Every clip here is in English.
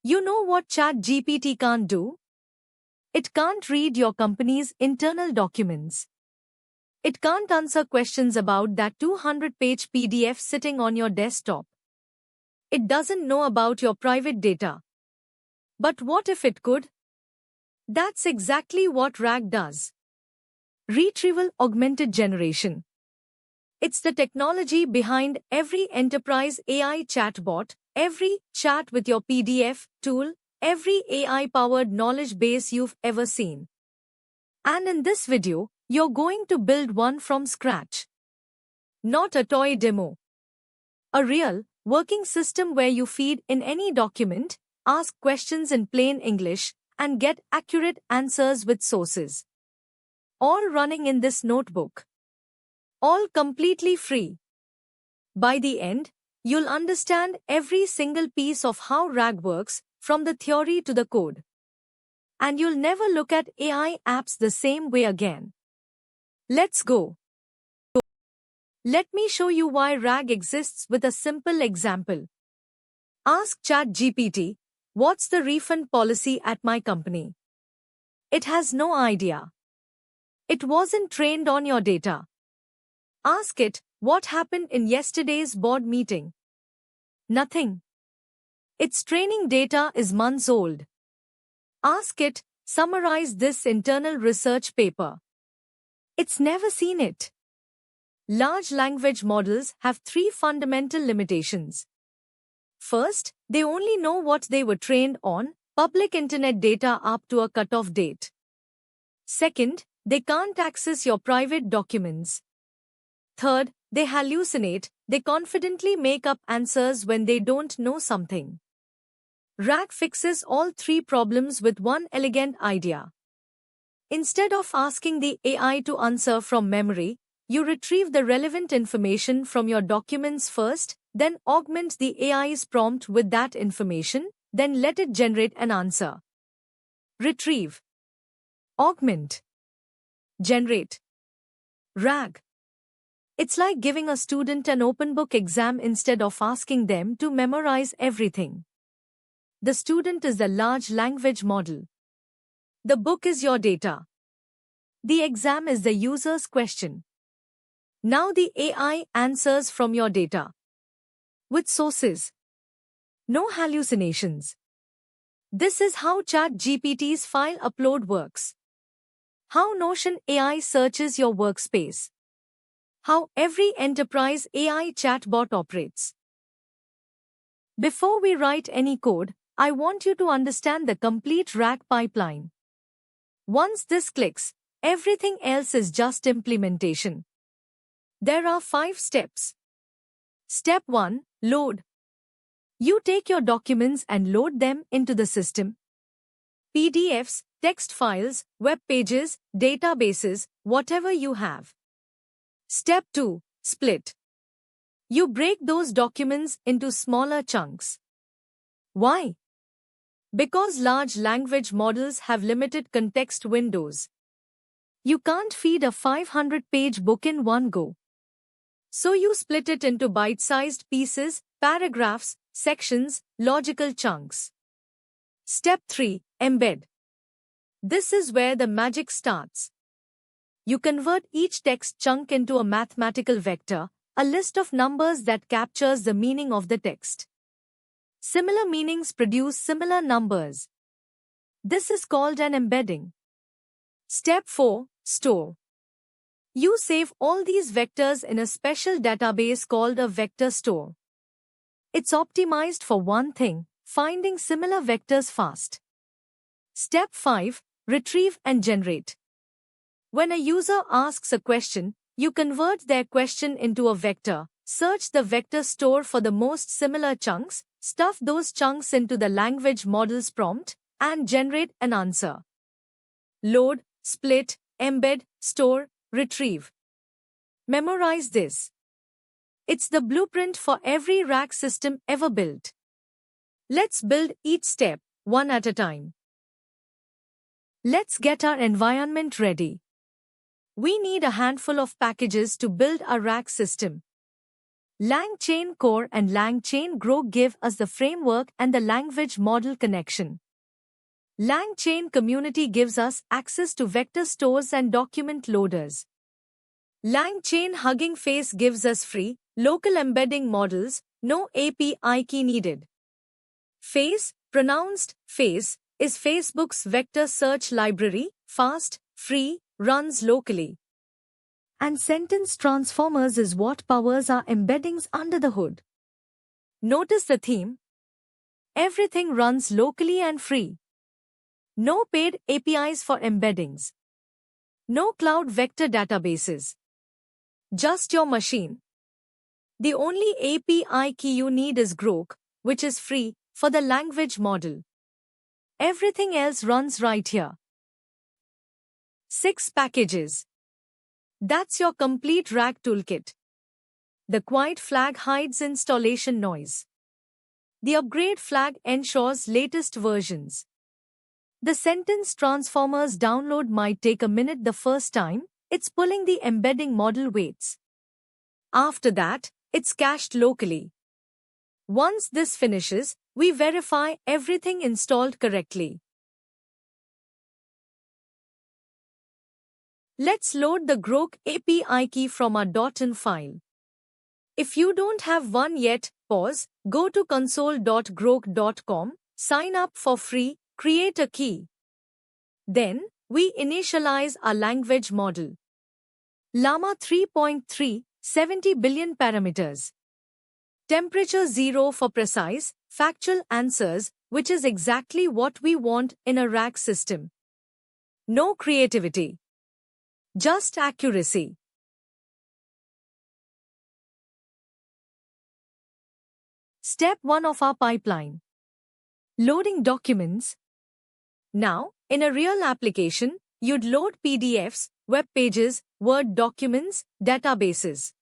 You know what ChatGPT can't do? It can't read your company's internal documents. It can't answer questions about that 200-page PDF sitting on your desktop. It doesn't know about your private data. But what if it could? That's exactly what RAG does. Retrieval Augmented Generation. It's the technology behind every enterprise AI chatbot, every chat with your PDF tool, every AI-powered knowledge base you've ever seen. And in this video, you're going to build one from scratch. Not a toy demo. A real, working system where you feed in any document, ask questions in plain English, and get accurate answers with sources. All running in this notebook. All completely free. By the end, you'll understand every single piece of how RAG works, from the theory to the code. And you'll never look at AI apps the same way again. Let's go. Let me show you why RAG exists with a simple example. Ask ChatGPT, what's the refund policy at my company? It has no idea. It wasn't trained on your data. Ask it, what happened in yesterday's board meeting? Nothing. Its training data is months old. Ask it, summarize this internal research paper. It's never seen it. Large language models have three fundamental limitations. First, they only know what they were trained on, public internet data up to a cutoff date. Second, they can't access your private documents. Third, they hallucinate, they confidently make up answers when they don't know something. RAG fixes all three problems with one elegant idea. Instead of asking the AI to answer from memory, you retrieve the relevant information from your documents first, then augment the AI's prompt with that information, then let it generate an answer. Retrieve. Augment. Generate. RAG. It's like giving a student an open book exam instead of asking them to memorize everything. The student is the large language model. The book is your data. The exam is the user's question. Now the AI answers from your data. With sources. No hallucinations. This is how ChatGPT's file upload works. How Notion AI searches your workspace. How every enterprise AI chatbot operates. Before we write any code, I want you to understand the complete RAG pipeline. Once this clicks, everything else is just implementation. There are 5 steps. Step 1. Load. You take your documents and load them into the system. PDFs, text files, web pages, databases, whatever you have. Step 2. Split. You break those documents into smaller chunks. Why? Because large language models have limited context windows. You can't feed a 500-page book in one go. So you split it into bite-sized pieces, paragraphs, sections, logical chunks. Step 3. Embed. This is where the magic starts. You convert each text chunk into a mathematical vector, a list of numbers that captures the meaning of the text. Similar meanings produce similar numbers. This is called an embedding. Step 4. Store. You save all these vectors in a special database called a vector store. It's optimized for one thing, finding similar vectors fast. Step 5. Retrieve and generate. When a user asks a question, you convert their question into a vector, search the vector store for the most similar chunks, stuff those chunks into the language model's prompt, and generate an answer. Load, split, embed, store, retrieve. Memorize this. It's the blueprint for every RAG system ever built. Let's build each step, one at a time. Let's get our environment ready. We need a handful of packages to build a RAG system. LangChain Core and LangChain Grow give us the framework and the language model connection. LangChain Community gives us access to vector stores and document loaders. LangChain Hugging Face gives us free, local embedding models, no API key needed. Face, pronounced face, is Facebook's vector search library, fast, free, runs locally. And Sentence Transformers is what powers our embeddings under the hood. Notice the theme. Everything runs locally and free. No paid APIs for embeddings. No cloud vector databases. Just your machine. The only API key you need is Grok, which is free, for the language model. Everything else runs right here. 6 packages. That's your complete RAG toolkit. The quiet flag hides installation noise. The upgrade flag ensures latest versions. The Sentence Transformers download might take a minute the first time, it's pulling the embedding model weights. After that, it's cached locally. Once this finishes, we verify everything installed correctly. Let's load the Grok API key from our .in file. If you don't have one yet, pause, go to console.grok.com, sign up for free, create a key. Then, we initialize our language model. Llama 3.3, 70 billion parameters. Temperature 0 for precise, factual answers, which is exactly what we want in a RAG system. No creativity. Just accuracy. Step 1 of our pipeline. Loading documents. Now, in a real application, you'd load PDFs, web pages, Word documents, databases.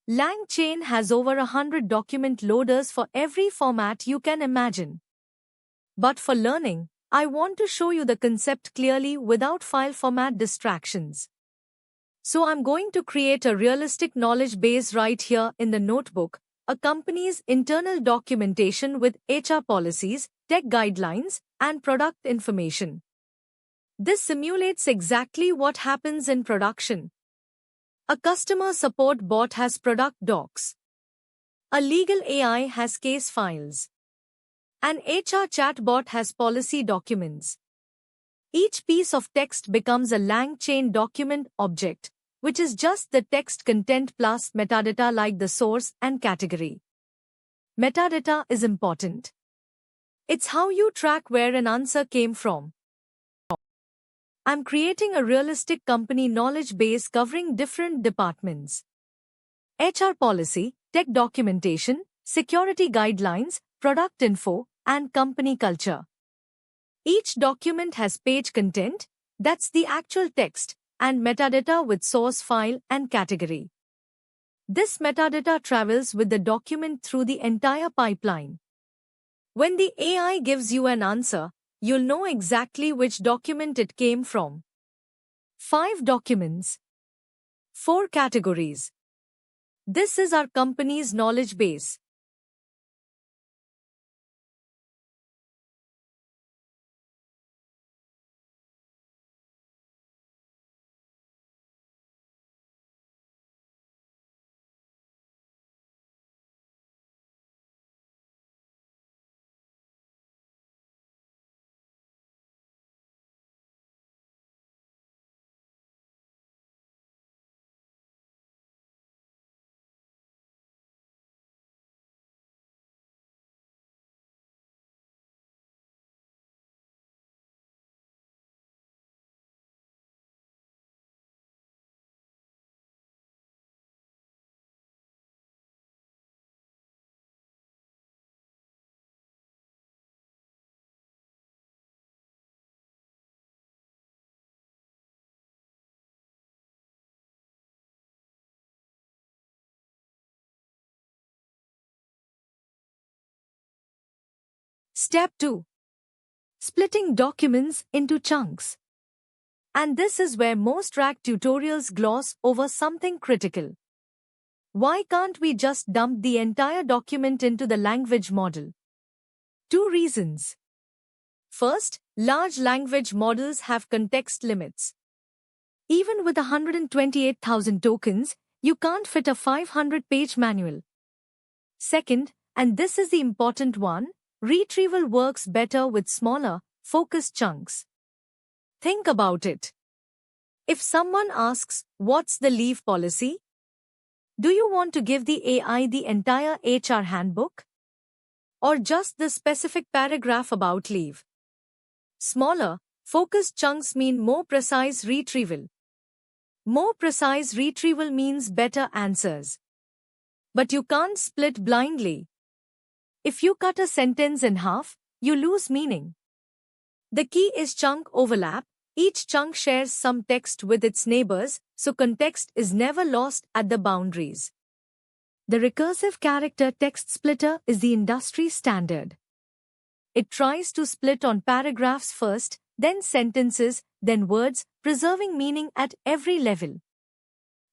LangChain has over 100 document loaders for every format you can imagine. But for learning, I want to show you the concept clearly without file format distractions. So I'm going to create a realistic knowledge base right here in the notebook, a company's internal documentation with HR policies, tech guidelines, and product information. This simulates exactly what happens in production. A customer support bot has product docs. A legal AI has case files. An HR chatbot has policy documents. Each piece of text becomes a LangChain document object, which is just the text content plus metadata like the source and category. Metadata is important. It's how you track where an answer came from. I'm creating a realistic company knowledge base covering different departments. HR policy, tech documentation, security guidelines, product info, and company culture. Each document has page content, that's the actual text, and metadata with source file and category. This metadata travels with the document through the entire pipeline. When the AI gives you an answer, you'll know exactly which document it came from. 5 documents. 4 categories. This is our company's knowledge base. Step 2. Splitting documents into chunks. And this is where most RAG tutorials gloss over something critical. Why can't we just dump the entire document into the language model? Two reasons. First, large language models have context limits. Even with 128,000 tokens, you can't fit a 500-page manual. Second, and this is the important one, retrieval works better with smaller, focused chunks. Think about it. If someone asks, what's the leave policy? Do you want to give the AI the entire HR handbook? Or just the specific paragraph about leave? Smaller, focused chunks mean more precise retrieval. More precise retrieval means better answers. But you can't split blindly. If you cut a sentence in half, you lose meaning. The key is chunk overlap. Each chunk shares some text with its neighbors, so context is never lost at the boundaries. The recursive character text splitter is the industry standard. It tries to split on paragraphs first, then sentences, then words, preserving meaning at every level.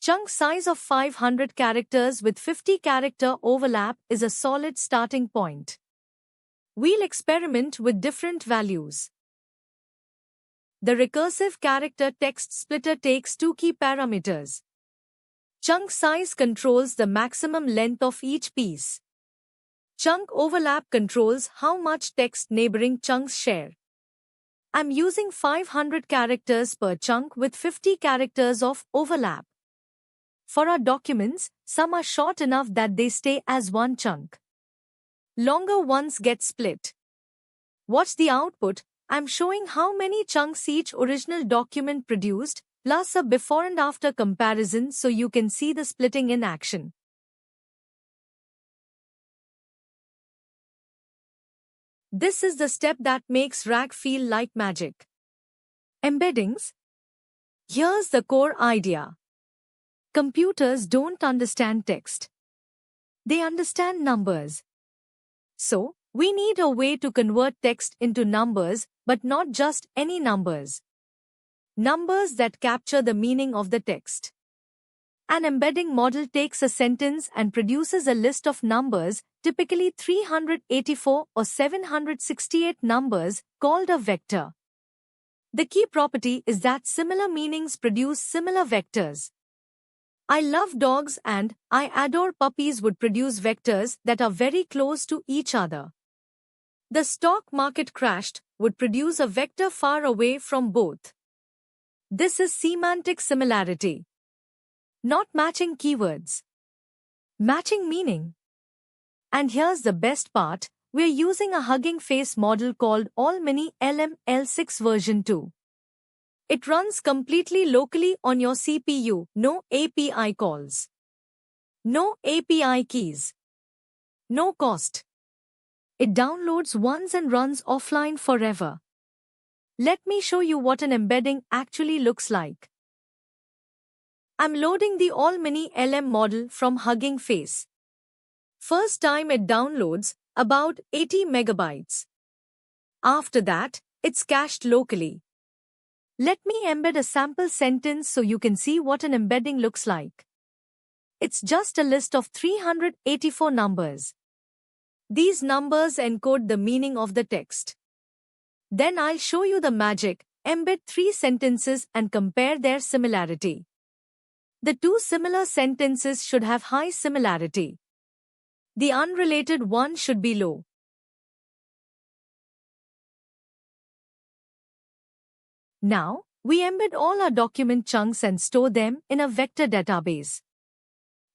Chunk size of 500 characters with 50 character overlap is a solid starting point. We'll experiment with different values. The recursive character text splitter takes two key parameters. Chunk size controls the maximum length of each piece. Chunk overlap controls how much text neighboring chunks share. I'm using 500 characters per chunk with 50 characters of overlap. For our documents, some are short enough that they stay as one chunk. Longer ones get split. Watch the output. I'm showing how many chunks each original document produced, plus a before and after comparison so you can see the splitting in action. This is the step that makes RAG feel like magic. Embeddings. Here's the core idea. Computers don't understand text. They understand numbers. So, we need a way to convert text into numbers, but not just any numbers. Numbers that capture the meaning of the text. An embedding model takes a sentence and produces a list of numbers, typically 384 or 768 numbers, called a vector. The key property is that similar meanings produce similar vectors. I love dogs and I adore puppies would produce vectors that are very close to each other. The stock market crashed would produce a vector far away from both. This is semantic similarity. Not matching keywords. Matching meaning. And here's the best part, we're using a Hugging Face model called All-Mini LM-L6 version 2. It runs completely locally on your CPU, no API calls. No API keys. No cost. It downloads once and runs offline forever. Let me show you what an embedding actually looks like. I'm loading the All-Mini LM model from Hugging Face. First time it downloads, about 80 megabytes. After that, it's cached locally. Let me embed a sample sentence so you can see what an embedding looks like. It's just a list of 384 numbers. These numbers encode the meaning of the text. Then I'll show you the magic, embed 3 sentences and compare their similarity. The 2 similar sentences should have high similarity. The unrelated one should be low. Now, we embed all our document chunks and store them in a vector database.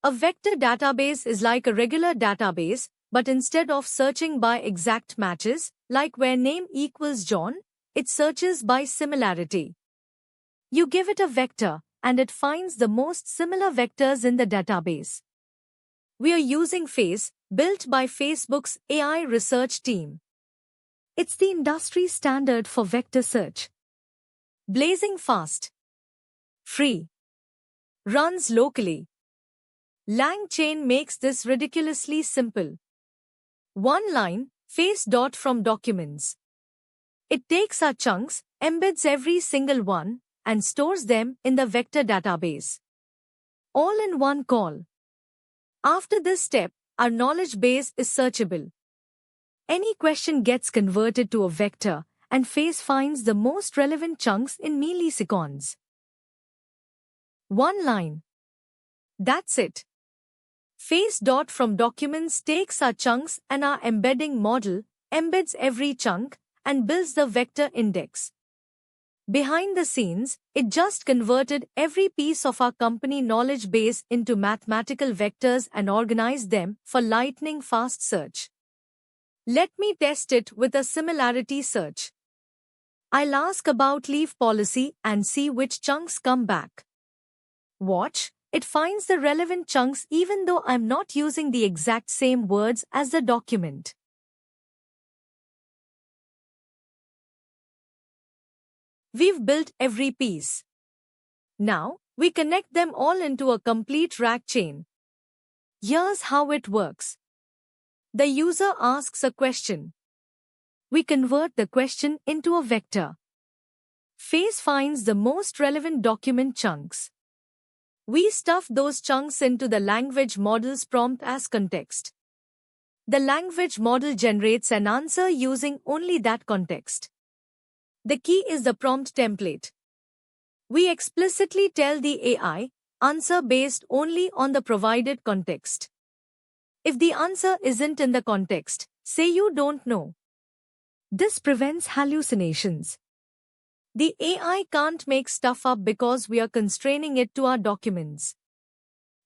A vector database is like a regular database, but instead of searching by exact matches, like where name equals John, it searches by similarity. You give it a vector, and it finds the most similar vectors in the database. We are using Face, built by Facebook's AI research team. It's the industry standard for vector search. Blazing fast. Free. Runs locally. LangChain makes this ridiculously simple. One line, face dot from documents. It takes our chunks, embeds every single one, and stores them in the vector database. All in one call. After this step, our knowledge base is searchable. Any question gets converted to a vector, and Phase finds the most relevant chunks in milliseconds. One line. That's it. Phase from documents takes our chunks and our embedding model, embeds every chunk, and builds the vector index. Behind the scenes, it just converted every piece of our company knowledge base into mathematical vectors and organized them for lightning-fast search. Let me test it with a similarity search. I'll ask about leave policy and see which chunks come back. Watch, it finds the relevant chunks even though I'm not using the exact same words as the document. We've built every piece. Now, we connect them all into a complete RAG chain. Here's how it works. The user asks a question. We convert the question into a vector. Phase finds the most relevant document chunks. We stuff those chunks into the language model's prompt as context. The language model generates an answer using only that context. The key is the prompt template. We explicitly tell the AI, answer based only on the provided context. If the answer isn't in the context, say you don't know. This prevents hallucinations. The AI can't make stuff up because we are constraining it to our documents.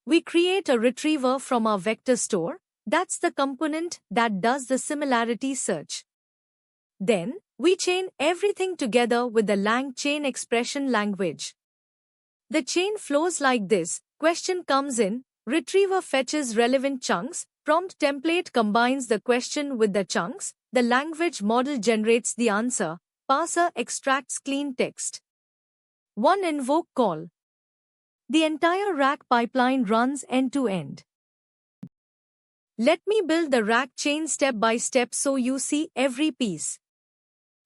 We create a retriever from our vector store, that's the component that does the similarity search. Then, we chain everything together with the LangChain expression language. The chain flows like this: question comes in, retriever fetches relevant chunks, prompt template combines the question with the chunks, the language model generates the answer, parser extracts clean text. One invoke call. The entire RAG pipeline runs end-to-end. Let me build the RAG chain step by step so you see every piece.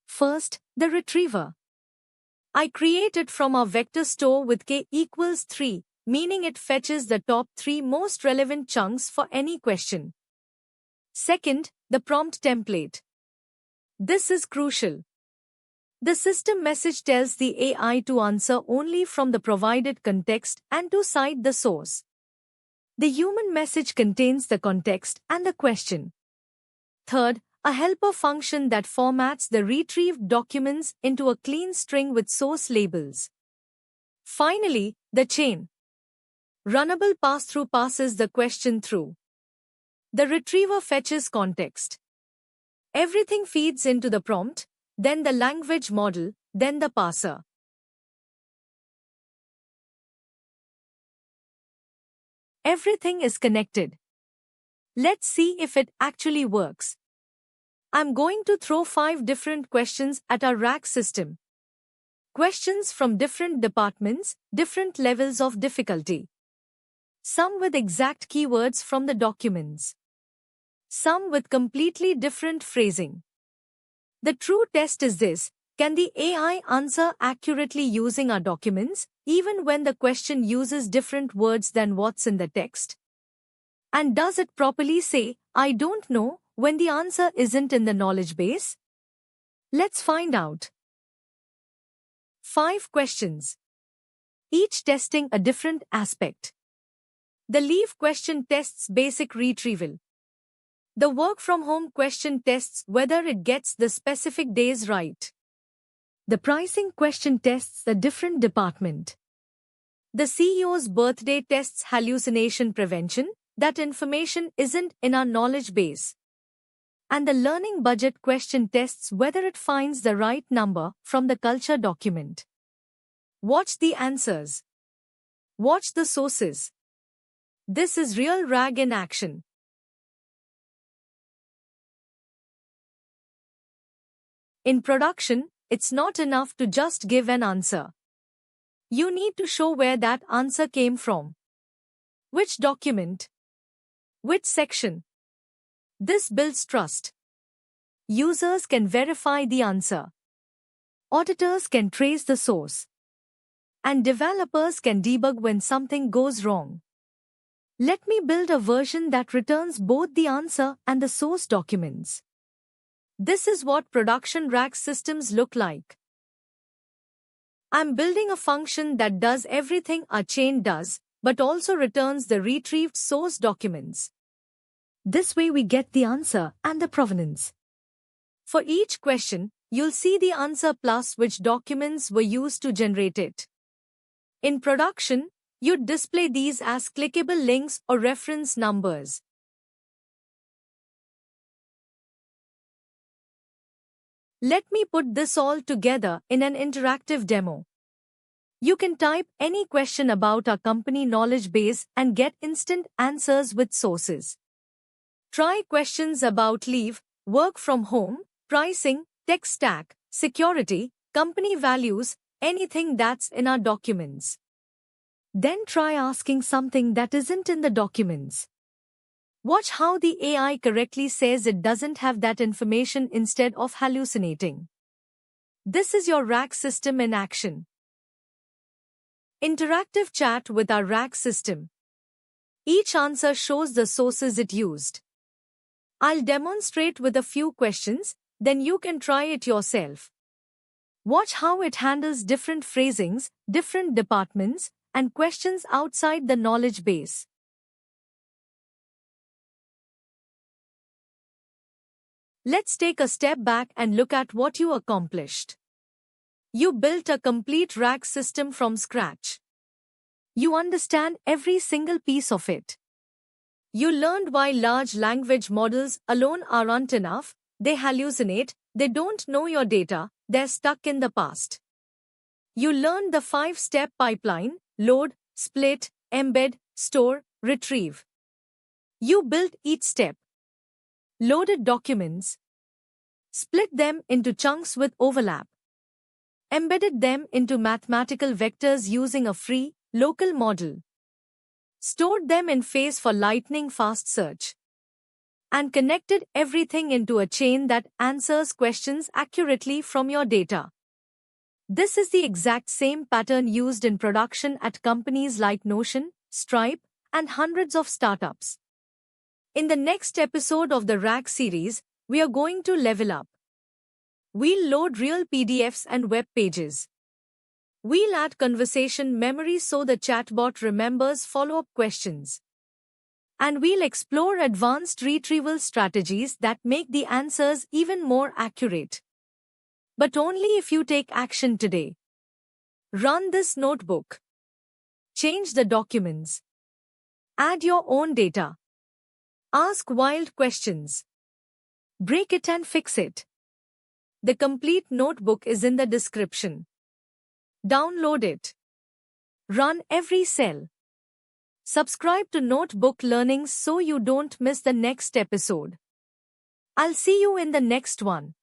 First, the retriever. I create it from our vector store with k equals 3, meaning it fetches the top 3 most relevant chunks for any question. Second, the prompt template. This is crucial. The system message tells the AI to answer only from the provided context and to cite the source. The human message contains the context and the question. Third, a helper function that formats the retrieved documents into a clean string with source labels. Finally, the chain. Runnable pass-through passes the question through. The retriever fetches context. Everything feeds into the prompt, then the language model, then the parser. Everything is connected. Let's see if it actually works. I'm going to throw 5 different questions at our RAG system. Questions from different departments, different levels of difficulty. Some with exact keywords from the documents. Some with completely different phrasing. The true test is this: can the AI answer accurately using our documents, even when the question uses different words than what's in the text? And does it properly say, "I don't know," when the answer isn't in the knowledge base? Let's find out. 5 questions. Each testing a different aspect. The leave question tests basic retrieval. The work from home question tests whether it gets the specific days right. The pricing question tests a different department. The CEO's birthday tests hallucination prevention, that information isn't in our knowledge base. And the learning budget question tests whether it finds the right number from the culture document. Watch the answers. Watch the sources. This is real RAG in action. In production, it's not enough to just give an answer. You need to show where that answer came from. Which document? Which section? This builds trust. Users can verify the answer. Auditors can trace the source. And developers can debug when something goes wrong. Let me build a version that returns both the answer and the source documents. This is what production RAG systems look like. I'm building a function that does everything a chain does, but also returns the retrieved source documents. This way we get the answer and the provenance. For each question, you'll see the answer plus which documents were used to generate it. In production, you'd display these as clickable links or reference numbers. Let me put this all together in an interactive demo. You can type any question about our company knowledge base and get instant answers with sources. Try questions about leave, work from home, pricing, tech stack, security, company values, anything that's in our documents. Then try asking something that isn't in the documents. Watch how the AI correctly says it doesn't have that information instead of hallucinating. This is your RAG system in action. Interactive chat with our RAG system. Each answer shows the sources it used. I'll demonstrate with a few questions, then you can try it yourself. Watch how it handles different phrasings, different departments, and questions outside the knowledge base. Let's take a step back and look at what you accomplished. You built a complete RAG system from scratch. You understand every single piece of it. You learned why large language models alone aren't enough, they hallucinate, they don't know your data, they're stuck in the past. You learned the 5-step pipeline: load, split, embed, store, retrieve. You built each step. Loaded documents. Split them into chunks with overlap. Embedded them into mathematical vectors using a free, local model. Stored them in phase for lightning-fast search. And connected everything into a chain that answers questions accurately from your data. This is the exact same pattern used in production at companies like Notion, Stripe, and hundreds of startups. In the next episode of the RAG series, we are going to level up. We'll load real PDFs and web pages. We'll add conversation memory so the chatbot remembers follow-up questions. And we'll explore advanced retrieval strategies that make the answers even more accurate. But only if you take action today. Run this notebook. Change the documents. Add your own data. Ask wild questions. Break it and fix it. The complete notebook is in the description. Download it. Run every cell. Subscribe to Notebook Learnings so you don't miss the next episode. I'll see you in the next one.